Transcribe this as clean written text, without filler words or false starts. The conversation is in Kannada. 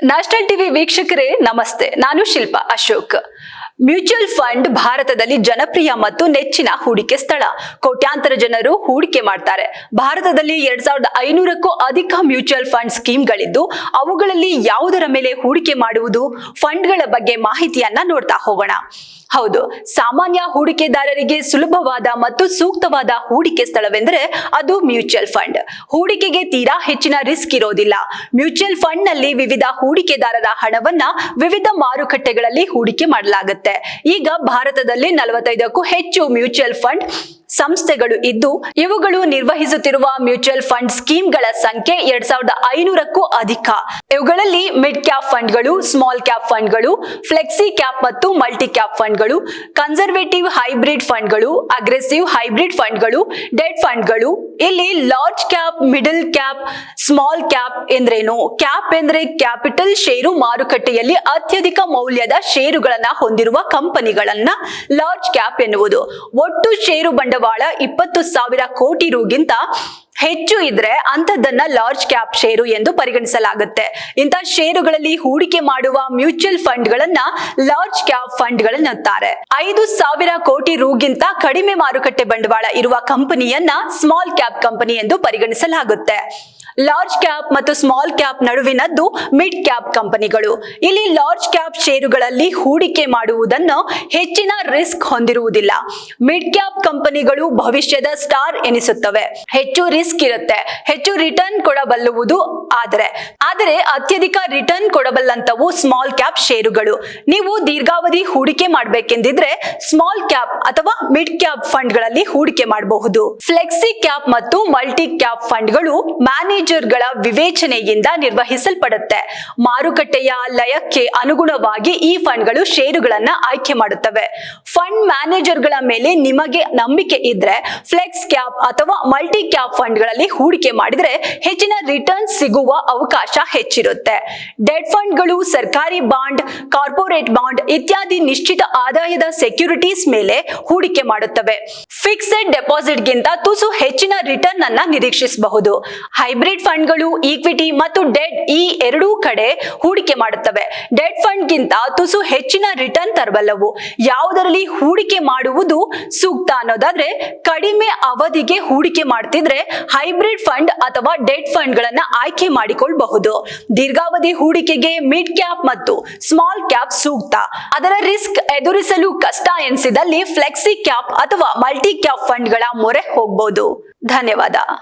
ನ್ಯಾಷನಲ್ ಟಿವಿ ವೀಕ್ಷಕರೇ ನಮಸ್ತೆ. ನಾನು ಶಿಲ್ಪಾ ಅಶೋಕ್. ಮ್ಯೂಚುವಲ್ ಫಂಡ್ ಭಾರತದಲ್ಲಿ ಜನಪ್ರಿಯ ಮತ್ತು ನೆಚ್ಚಿನ ಹೂಡಿಕೆ ಸ್ಥಳ. ಕೋಟ್ಯಾಂತರ ಜನರು ಹೂಡಿಕೆ ಮಾಡ್ತಾರೆ. ಭಾರತದಲ್ಲಿ 2500ಕ್ಕೂ ಅಧಿಕ ಮ್ಯೂಚುವಲ್ ಫಂಡ್ ಸ್ಕೀಮ್ಗಳಿದ್ದು ಅವುಗಳಲ್ಲಿ ಯಾವುದರ ಮೇಲೆ ಹೂಡಿಕೆ ಮಾಡುವುದು, ಫಂಡ್ಗಳ ಬಗ್ಗೆ ಮಾಹಿತಿಯನ್ನ ನೋಡ್ತಾ ಹೋಗೋಣ. ಹೌದು, ಸಾಮಾನ್ಯ ಹೂಡಿಕೆದಾರರಿಗೆ ಸುಲಭವಾದ ಮತ್ತು ಸೂಕ್ತವಾದ ಹೂಡಿಕೆ ಸ್ಥಳವೆಂದರೆ ಅದು ಮ್ಯೂಚುವಲ್ ಫಂಡ್. ಹೂಡಿಕೆಗೆ ತೀರಾ ಹೆಚ್ಚಿನ ರಿಸ್ಕ್ ಇರೋದಿಲ್ಲ. ಮ್ಯೂಚುವಲ್ ಫಂಡ್ ನಲ್ಲಿ ವಿವಿಧ ಹೂಡಿಕೆದಾರರ ಹಣವನ್ನ ವಿವಿಧ ಮಾರುಕಟ್ಟೆಗಳಲ್ಲಿ ಹೂಡಿಕೆ ಮಾಡಲಾಗುತ್ತೆ. ಈಗ ಭಾರತದಲ್ಲಿ 45ಕ್ಕೂ ಹೆಚ್ಚು ಮ್ಯೂಚುವಲ್ ಫಂಡ್ ಸಂಸ್ಥೆಗಳು ಇದ್ದು ಇವುಗಳು ನಿರ್ವಹಿಸುತ್ತಿರುವ ಮ್ಯೂಚುವಲ್ ಫಂಡ್ ಸ್ಕೀಮ್ಗಳ ಸಂಖ್ಯೆ 2500ಕ್ಕೂ ಅಧಿಕ. ಇವುಗಳಲ್ಲಿ ಮಿಡ್ ಕ್ಯಾಪ್ ಫಂಡ್ಗಳು, ಸ್ಮಾಲ್ ಕ್ಯಾಪ್ ಫಂಡ್ಗಳು, ಫ್ಲೆಕ್ಸಿ ಕ್ಯಾಪ್ ಮತ್ತು ಮಲ್ಟಿ ಕ್ಯಾಪ್ ಫಂಡ್ಗಳು, ಕನ್ಸರ್ವೇಟಿವ್ ಹೈಬ್ರಿಡ್ ಫಂಡ್ಗಳು, ಅಗ್ರೆಸಿವ್ ಹೈಬ್ರಿಡ್ ಫಂಡ್ಗಳು, ಡೆಟ್ ಫಂಡ್ಗಳು. ಇಲ್ಲಿ large cap, middle cap, small cap ಎಂದ್ರೇನು? ಕ್ಯಾಪ್ ಎಂದ್ರೆ ಕ್ಯಾಪಿಟಲ್ ಷೇರು. ಮಾರುಕಟ್ಟೆಯಲ್ಲಿ ಅತ್ಯಧಿಕ ಮೌಲ್ಯದ ಷೇರುಗಳನ್ನ ಹೊಂದಿರುವ ಕಂಪನಿಗಳನ್ನ ಲಾರ್ಜ್ ಕ್ಯಾಪ್ ಎನ್ನುವುದು. ಒಟ್ಟು ಷೇರು ಬಂಡವಾಳ 20,000 ಕೋಟಿ ರುಗಿಂತ ಹೆಚ್ಚು ಇದ್ರೆ ಅಂತದನ್ನ ಲಾರ್ಜ್ ಕ್ಯಾಪ್ ಷೇರು ಎಂದು ಪರಿಗಣಿಸಲಾಗುತ್ತೆ. ಇಂಥ ಷೇರುಗಳಲ್ಲಿ ಹೂಡಿಕೆ ಮಾಡುವ ಮ್ಯೂಚುವಲ್ ಫಂಡ್ಗಳನ್ನ ಲಾರ್ಜ್ ಕ್ಯಾಪ್ ಫಂಡ್ಗಳನ್ನುತ್ತಾರೆ. 5,000 ಕೋಟಿ ರುಗಿಂತ ಕಡಿಮೆ ಮಾರುಕಟ್ಟೆ ಬಂಡವಾಳ ಇರುವ ಕಂಪನಿಯನ್ನ ಸ್ಮಾಲ್ ಕ್ಯಾಪ್ ಕಂಪನಿ ಎಂದು ಪರಿಗಣಿಸಲಾಗುತ್ತೆ. ಲಾರ್ಜ್ ಕ್ಯಾಪ್ ಮತ್ತು ಸ್ಮಾಲ್ ಕ್ಯಾಪ್ ನಡುವಿನದ್ದು ಮಿಡ್ ಕ್ಯಾಪ್ ಕಂಪನಿಗಳು. ಇಲ್ಲಿ ಲಾರ್ಜ್ ಕ್ಯಾಪ್ ಷೇರುಗಳಲ್ಲಿ ಹೂಡಿಕೆ ಮಾಡುವುದನ್ನು ಹೆಚ್ಚಿನ ರಿಸ್ಕ್ ಹೊಂದಿರುವುದಿಲ್ಲ. ಮಿಡ್ ಕ್ಯಾಪ್ ಕಂಪನಿಗಳು ಭವಿಷ್ಯದ ಸ್ಟಾರ್ ಎನಿಸುತ್ತವೆ. ಹೆಚ್ಚು ರಿಸ್ಕ್ ಇರುತ್ತೆ, ಹೆಚ್ಚು ರಿಟರ್ನ್ ಕೊಡಬಲ್ಲುವುದು. ಆದರೆ ಅತ್ಯಧಿಕ ರಿಟರ್ನ್ ಕೊಡಬಲ್ಲಂತವು ಸ್ಮಾಲ್ ಕ್ಯಾಪ್ ಷೇರುಗಳು. ನೀವು ದೀರ್ಘಾವಧಿ ಹೂಡಿಕೆ ಮಾಡಬೇಕೆಂದಿದ್ರೆ ಸ್ಮಾಲ್ ಕ್ಯಾಪ್ ಅಥವಾ ಮಿಡ್ ಕ್ಯಾಪ್ ಫಂಡ್ಗಳಲ್ಲಿ ಹೂಡಿಕೆ ಮಾಡಬಹುದು. ಫ್ಲೆಕ್ಸಿ ಕ್ಯಾಪ್ ಮತ್ತು ಮಲ್ಟಿ ಕ್ಯಾಪ್ ಫಂಡ್ಗಳು ಮ್ಯಾನೇಜರ್ಗಳ ವಿವೇಚನೆಯಿಂದ ನಿರ್ವಹಿಸಲ್ಪಡುತ್ತೆ. ಮಾರುಕಟ್ಟೆಯ ಲಯಕ್ಕೆ ಅನುಗುಣವಾಗಿ ಈ ಫಂಡ್ಗಳು ಷೇರುಗಳನ್ನ ಆಯ್ಕೆ ಮಾಡುತ್ತವೆ. ಫಂಡ್ ಮ್ಯಾನೇಜರ್ಗಳ ಮೇಲೆ ನಿಮಗೆ ನಂಬಿಕೆ ಇದ್ರೆ ಫ್ಲೆಕ್ಸ್ ಕ್ಯಾಪ್ ಅಥವಾ ಮಲ್ಟಿ ಕ್ಯಾಪ್ ಫಂಡ್ಗಳಲ್ಲಿ ಹೂಡಿಕೆ ಮಾಡಿದ್ರೆ ಹೆಚ್ಚಿನ ರಿಟರ್ನ್ ಸಿಗುವ ಅವಕಾಶ ಹೆಚ್ಚಿರುತ್ತೆ. ಡೆಟ್ ಫಂಡ್ಗಳು ಸರ್ಕಾರಿ ಬಾಂಡ್, ಕಾರ್ಪೊರೇಟ್ ಬಾಂಡ್ ಇತ್ಯಾದಿ ನಿಶ್ಚಿತ ಆದಾಯದ ಸೆಕ್ಯೂರಿಟೀಸ್ ಮೇಲೆ ಹೂಡಿಕೆ ಮಾಡುತ್ತವೆ. ಫಿಕ್ಸೆಡ್ ಡೆಪಾಸಿಟ್ ಗಿಂತ ತುಸು ಹೆಚ್ಚಿನ ರಿಟರ್ನ್ ಅನ್ನ ನಿರೀಕ್ಷಿಸಬಹುದು. ಹೈಬ್ರಿಡ್ ಫಂಡ್ಗಳು ಈಕ್ವಿಟಿ ಮತ್ತು ಡೆಟ್ ಈ ಎರಡೂ ಕಡೆ ಹೂಡಿಕೆ ಮಾಡುತ್ತವೆ. ಡೆಟ್ ಫಂಡ್ ಗಿಂತ ತುಸು ಹೆಚ್ಚಿನ ರಿಟರ್ನ್ ತರಬಲ್ಲವು. ಯಾವುದರಲ್ಲಿ ಹೂಡಿಕೆ ಮಾಡುವುದು ಸೂಕ್ತ ಅನ್ನೋದಾದ್ರೆ, ಕಡಿಮೆ ಅವಧಿಗೆ ಹೂಡಿಕೆ ಮಾಡ್ತಿದ್ರೆ ಹೈಬ್ರಿಡ್ ಫಂಡ್ ಅಥವಾ ಡೆಟ್ ಫಂಡ್ ಗಳನ್ನ ಆಯ್ಕೆ ಮಾಡಿಕೊಳ್ಳಬಹುದು. ದೀರ್ಘಾವಧಿ ಹೂಡಿಕೆಗೆ ಮಿಡ್ ಕ್ಯಾಪ್ ಮತ್ತು ಸ್ಮಾಲ್ ಕ್ಯಾಪ್ ಸೂಕ್ತ. ಅದರ ರಿಸ್ಕ್ ಎದುರಿಸಲು ಕಷ್ಟ ಎನಿಸಿದಲ್ಲಿ ಫ್ಲೆಕ್ಸಿ ಕ್ಯಾಪ್ ಅಥವಾ ಮಲ್ಟಿ ಕ್ಯಾಪ್ ಫಂಡ್ ಗಳ ಮೊರೆ ಹೋಗಬಹುದು. ಧನ್ಯವಾದ.